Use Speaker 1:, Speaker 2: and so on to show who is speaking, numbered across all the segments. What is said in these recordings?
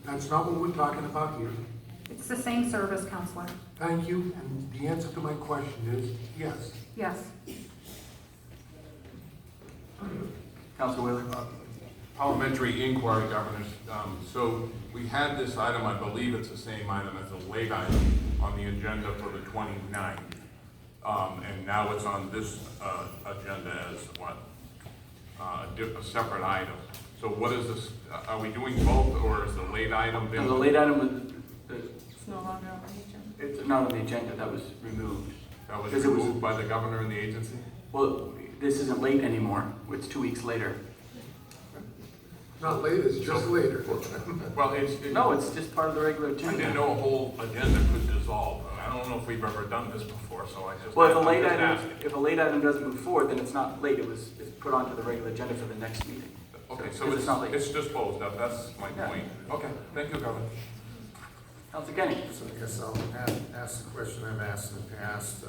Speaker 1: That's not what we're talking about here.
Speaker 2: It's the same service, Counselor.
Speaker 1: Thank you, and the answer to my question is yes.
Speaker 2: Yes.
Speaker 3: Council Wheeler?
Speaker 4: Parliamentary inquiry, Governors. So we had this item, I believe it's the same item as a late item on the agenda for the 29th. And now it's on this agenda as what? A separate item. So what is this, are we doing both, or is the late item been?
Speaker 3: No, the late item was,
Speaker 2: It's no longer on the agenda.
Speaker 3: it's not on the agenda, that was removed.
Speaker 4: That was
Speaker 3: Because it was-
Speaker 4: removed by the governor and the agency?
Speaker 3: Well, this isn't late anymore, it's 2 weeks later.
Speaker 1: Not later, it's just later.
Speaker 4: Well,
Speaker 3: No, it's just part of the regular
Speaker 4: I didn't
Speaker 3: agenda.
Speaker 4: know a whole agenda could dissolve. I don't know if we've ever done this before, so I just.
Speaker 3: Well, if a
Speaker 4: I'm
Speaker 3: late
Speaker 4: just
Speaker 3: item,
Speaker 4: asking.
Speaker 3: if a late item doesn't move forward, then it's not late, it's put onto the regular agenda for the next meeting.
Speaker 4: Okay,
Speaker 3: Because
Speaker 4: so
Speaker 3: it's not late.
Speaker 4: it's disposed of, that's my
Speaker 3: Yeah.
Speaker 4: point. Okay, thank you, Governor.
Speaker 3: Council Kenny?
Speaker 5: So I guess I'll ask the question I've asked in the past.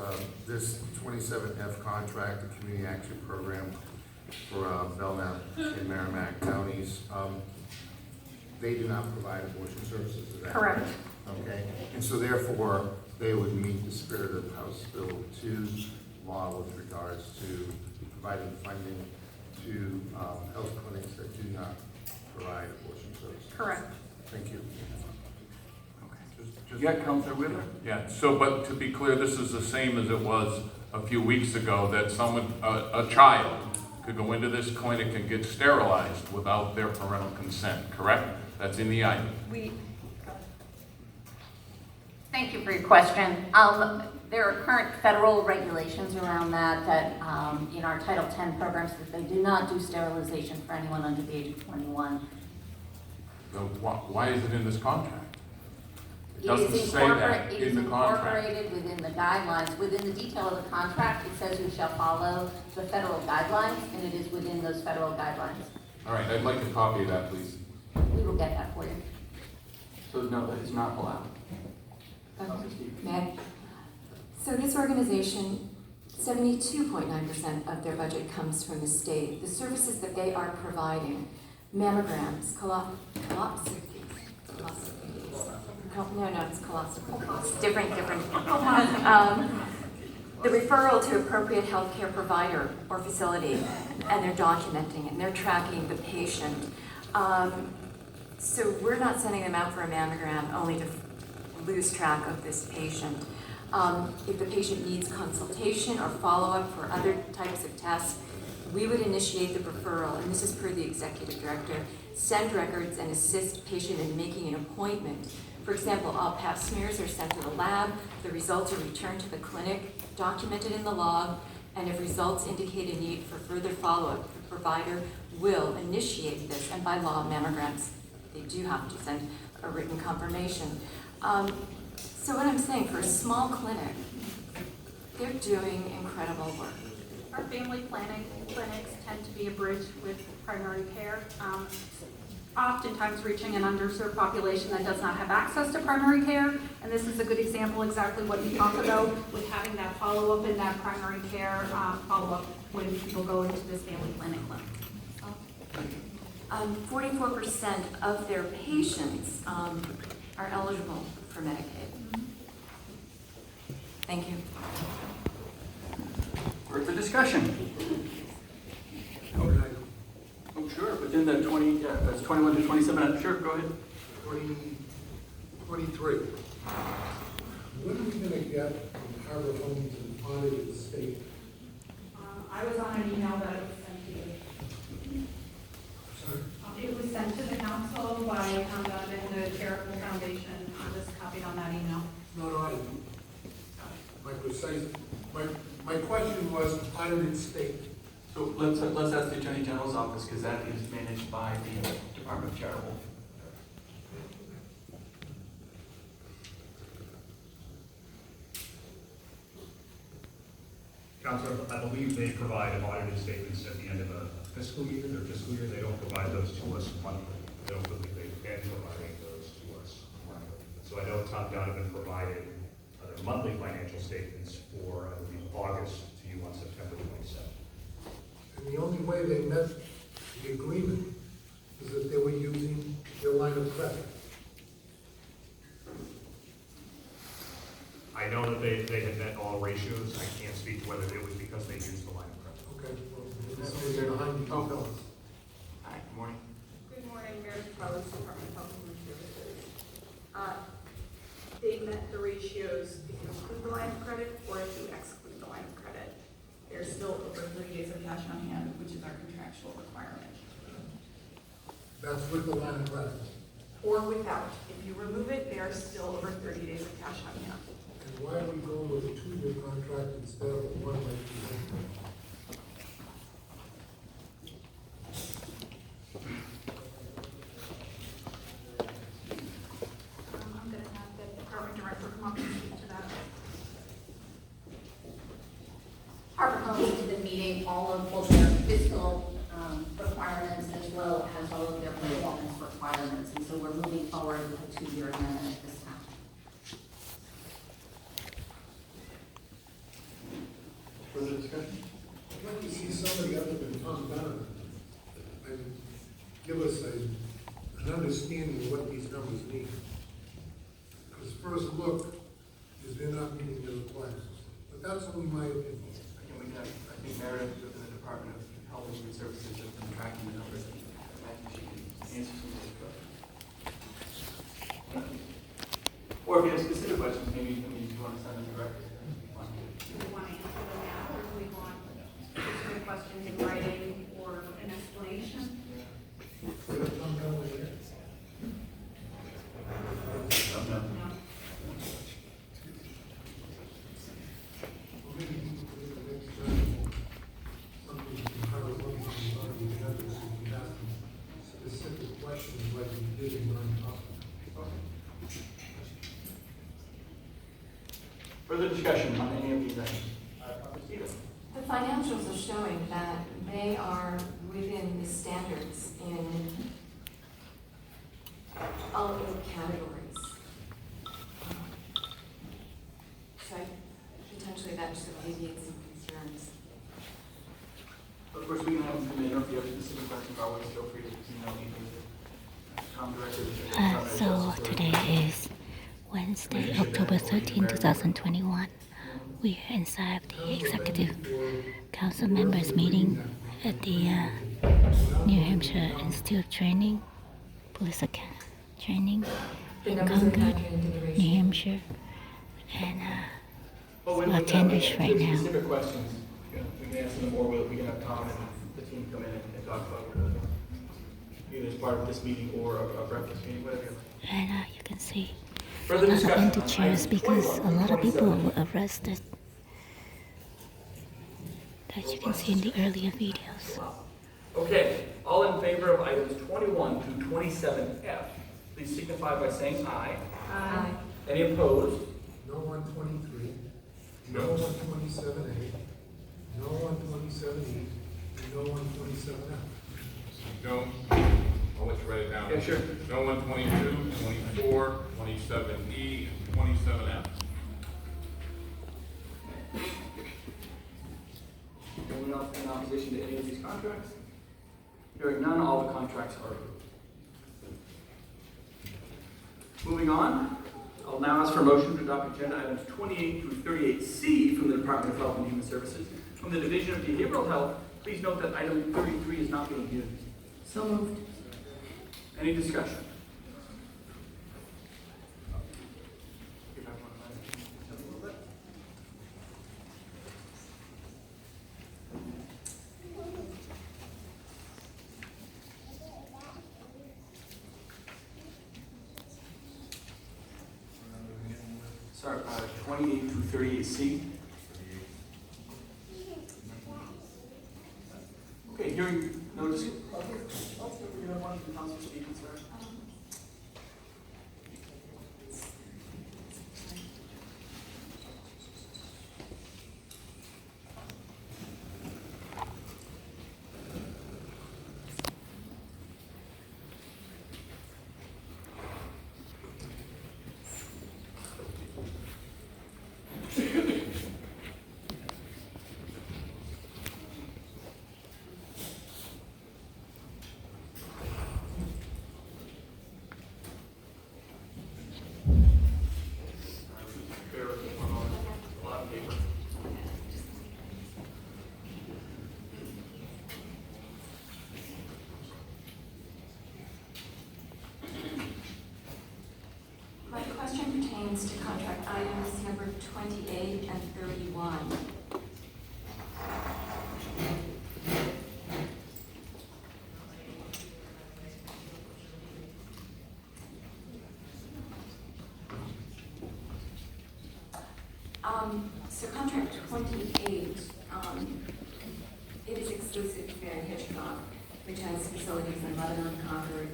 Speaker 5: This 27F contract, the Community Action Program for Belknap and Merrimack counties, they do not provide abortion services, is that
Speaker 2: Correct.
Speaker 5: Okay, and so therefore, they would meet the spirit of House Bill 2 law with regards to providing funding to health clinics that do not provide abortion services.
Speaker 2: Correct.
Speaker 5: Thank you.
Speaker 3: Yeah, Councilor Wheeler?
Speaker 4: Yeah, so, but to be clear, this is the same as it was a few weeks ago, that someone, a child could go into this clinic and get sterilized without their parental consent, correct? That's in the item.
Speaker 6: Thank you for your question. There are current federal regulations around that in our Title X programs, that they do not do sterilization for anyone under the age of 21.
Speaker 4: So why is it in this contract? It
Speaker 6: It
Speaker 4: doesn't
Speaker 6: is
Speaker 4: say that
Speaker 6: it
Speaker 4: in
Speaker 6: is
Speaker 4: the contract.
Speaker 6: incorporated within the guidelines. Within the detail of the contract, it says we shall follow the federal guidelines, and it is within those federal guidelines.
Speaker 4: All right, I'd like a copy of that, please.
Speaker 6: We will get that for you.
Speaker 3: So no, that is not allowed. Councilor
Speaker 7: Okay.
Speaker 3: Stevens?
Speaker 7: May I? So this organization, 72.9% of their budget comes from the state. The services that they are providing, mammograms, it's colostrophy. Different. The referral to appropriate healthcare provider or facility, and they're documenting it, and they're tracking the patient. So we're not sending them out for a mammogram only to lose track of this patient. If the patient needs consultation or follow-up for other types of tests, we would initiate the referral, and this is per the executive director, send records and assist patient in making an appointment. For example, all pap smears are sent to the lab, the results are returned to the clinic, documented in the log, and if results indicate a need for further follow-up, the provider will initiate this, and by law, mammograms, they do have to send a written confirmation. So what I'm saying, for a small clinic, they're doing incredible work.
Speaker 2: Our family planning clinics tend to be a bridge with primary care, oftentimes reaching an underserved population that does not have access to primary care. And this is a good example, exactly what you talked about, with having that follow-up and that primary care follow-up when people go into this family planning clinic.
Speaker 7: 44% of their patients are eligible for Medicaid. Thank you.
Speaker 3: Further discussion? Oh, sure, within the 21 to 27, sure, go ahead.
Speaker 1: 23. When are we gonna get from Harbor Homes and audited state?
Speaker 2: I was on an email that was sent to you.
Speaker 1: Sorry?
Speaker 2: It was sent to the council by the charitable foundation. I was copied on that email.
Speaker 1: No, my question was audited state.
Speaker 3: So let's ask the Attorney General's office, because that is managed by the Department of Charitable.
Speaker 8: Councilor, I believe they provide audited statements at the end of a fiscal year. Their fiscal year, they don't provide those to us monthly. I don't believe they can provide those to us monthly. So I know Top Down have been provided their monthly financial statements for, I believe, August to you on September 27th.
Speaker 1: And the only way they met the agreement is that they were using their line of credit.
Speaker 8: I know that they had met all ratios. I can't speak to whether it was because they used the line of credit.
Speaker 1: Okay, well, maybe somebody behind you can tell us.
Speaker 3: Hi, good morning.
Speaker 9: Good morning, Meredith Carlos, Department of Health and Human Services. They met the ratios if you include the line of credit or if you exclude the line of credit. They're still over 30 days of cash on hand, which is our contractual requirement.
Speaker 1: That's with the line of credit.
Speaker 9: Or without. If you remove it, they are still over 30 days of cash on hand.
Speaker 1: And why are we going with a 2-year contract instead of a one like we had?
Speaker 2: I'm gonna have the department director come up and speak to that.
Speaker 6: Harbor Homes has been meeting all of both their fiscal requirements as well as all of their performance requirements. And so we're moving forward with a 2-year amendment at this time.
Speaker 3: Further discussion?
Speaker 1: I'd like to see somebody other than Tom Donovan and give us an understanding of what these numbers mean. Because first look is they're not meeting the requirements. But that's only my opinion.
Speaker 3: Again, we have, I think Meredith within the Department of Health and Human Services has been tracking the numbers. I think she can answer some of those questions. Or if you have specific questions, maybe you want to send them directly.
Speaker 2: Do we want to answer them now, or do we want specific questions in writing or an explanation?
Speaker 1: For the Tom Donovan here.
Speaker 2: No.
Speaker 1: Well, maybe you can put it the next time, something you can cover, what you can already have, so you can ask them specific questions like you did in non-public.
Speaker 3: Further discussion on any of these items? Stephen?
Speaker 7: The financials are showing that they are within the standards in all of the categories. So potentially that should alleviate some concerns.
Speaker 3: Of course, we can have them come in, or if you have specific questions, always feel free to email me. Tom Director.
Speaker 10: So today is Wednesday, October 13, 2021. We are inside of the Executive Council members meeting at the New Hampshire Institute of Training, Police Academy Training
Speaker 7: The
Speaker 10: in
Speaker 7: numbers are
Speaker 10: Concord,
Speaker 7: factored into the ratio.
Speaker 10: New Hampshire. And
Speaker 3: Oh, wait,
Speaker 10: about 10-ish right now.
Speaker 3: Specific questions, we can answer them, or we can have Tom and the team come in and talk about either as part of this meeting or a breakfast meeting, whatever.
Speaker 10: And you can see a
Speaker 3: Further
Speaker 10: lot of
Speaker 3: discussion
Speaker 10: empty
Speaker 3: on
Speaker 10: chairs
Speaker 3: items
Speaker 10: because a
Speaker 3: 21
Speaker 10: lot of people
Speaker 3: 27.
Speaker 10: were arrested. That you can see in the earlier videos.
Speaker 3: Okay, all in favor of items 21 to 27F, please signify by saying aye.
Speaker 7: Aye.
Speaker 3: Any opposed?
Speaker 1: No 123, no
Speaker 4: No.
Speaker 1: 127A, no 127E, and no 127F.
Speaker 4: No, I'll let you write it down.
Speaker 3: Yeah, sure.
Speaker 4: No 122, 24, 27E, and 27F.
Speaker 3: Anyone else in opposition to any of these contracts? Hearing none, all the contracts are approved. Moving on, I'll now ask for a motion to adopt agenda items 28 through 38C from the Department of Health and Human Services. From the Division of Behavioral Health, please note that item 33 is not being used.
Speaker 7: So moved.
Speaker 3: Any discussion? Sorry, 28 through 38C. Okay, hearing no discussion. You don't want to council speaking, sir?
Speaker 7: pertains to contract items number 28 and 31. So contract 28, it is exclusive to Mary Hitchcock, which has facilities in Lebanon, Concord,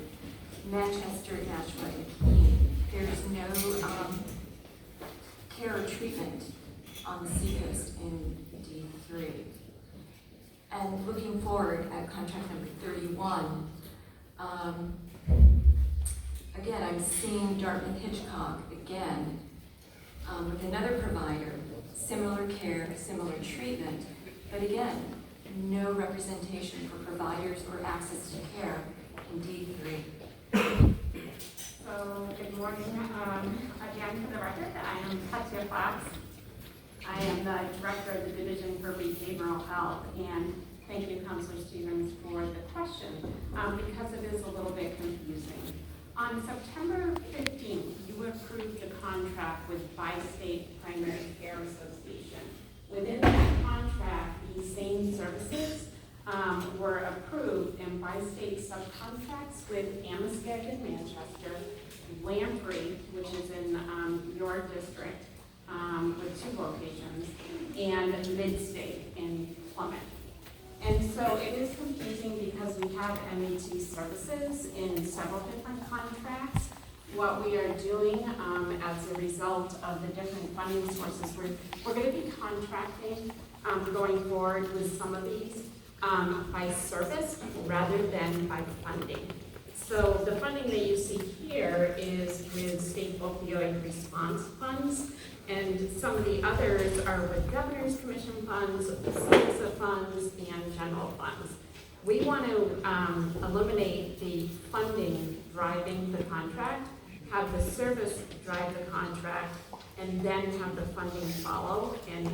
Speaker 7: Manchester, Nashua, and Keene. There's no care or treatment on the seacoast in D3. And looking forward at contract number 31, again, I'm seeing Dartmouth Hitchcock again with another provider, similar care, similar treatment, but again, no representation for providers or access to care in D3.
Speaker 11: So, good morning. Again, for the record, I am Katya Fox. I am the Director of the Division for Behavioral Health, and thank you, Councilor Stevens, for the question, because it is a little bit confusing. On September 15th, you approved a contract with Bi-State Primary Care Association. Within that contract, these same services were approved, and Bi-State subcontracts with Amistad in Manchester, Lamprey, which is in your district, with 2 locations, and Midstate in Plymouth. And so it is confusing because we have MAT services in several different contracts. What we are doing as a result of the different funding sources, we're going to be contracting going forward with some of these by service rather than by funding. So the funding that you see here is with state opioid response funds, and some of the others are with Governor's Commission funds, CISA funds, and general funds. We want to eliminate the funding driving the contract, have the service drive the contract, and then have the funding follow and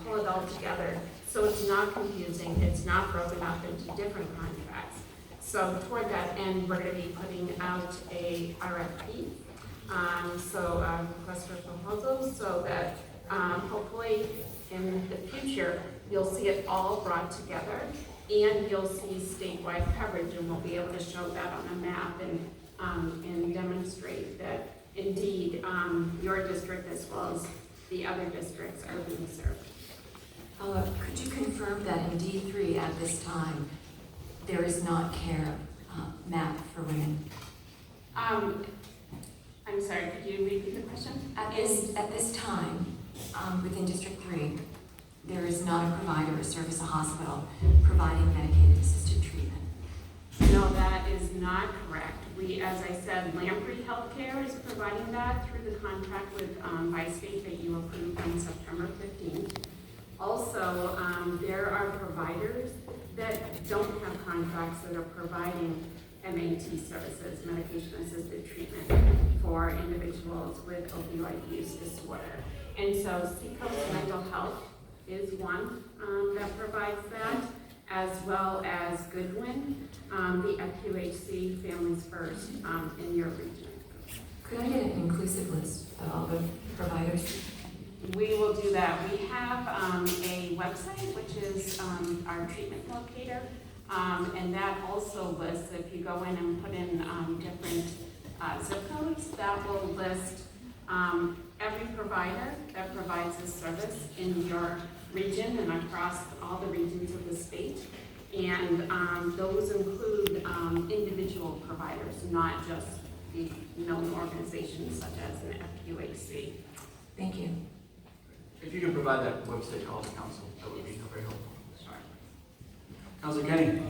Speaker 11: pull it all together. So it's not confusing, it's not broken up into different contracts. So toward that end, we're going to be putting out a RFP, request for proposals, so that hopefully in the future, you'll see it all brought together, and you'll see statewide coverage, and we'll be able to show that on a map and demonstrate that indeed your district as well as the other districts are being served.
Speaker 7: Could you confirm that in D3 at this time, there is not care map for women?
Speaker 11: I'm sorry, could you repeat the question?
Speaker 7: At this time, within District 3, there is not a provider or service, a hospital, providing medicated assisted treatment.
Speaker 11: No, that is not correct. We, as I said, Lamprey Healthcare is providing that through the contract with Bi-State that you approved on September 15th. Also, there are providers that don't have contracts that are providing MAT services, medication-assisted treatment, for individuals with opioid use disorder. And so Seacoast Mental Health is one that provides that, as well as Goodwin, the FQHC Families First in your region.
Speaker 7: Could I get an inclusive list of all the providers?
Speaker 11: We will do that. We have a website, which is our treatment locator, and that also lists, if you go in and put in different zip codes, that will list every provider that provides this service in your region and across all the regions of the state. And those include individual providers, not just the known organizations such as an FQHC.
Speaker 7: Thank you.
Speaker 3: If you could provide that website to all the council, that would be very helpful. Sorry. Councilor Kenny?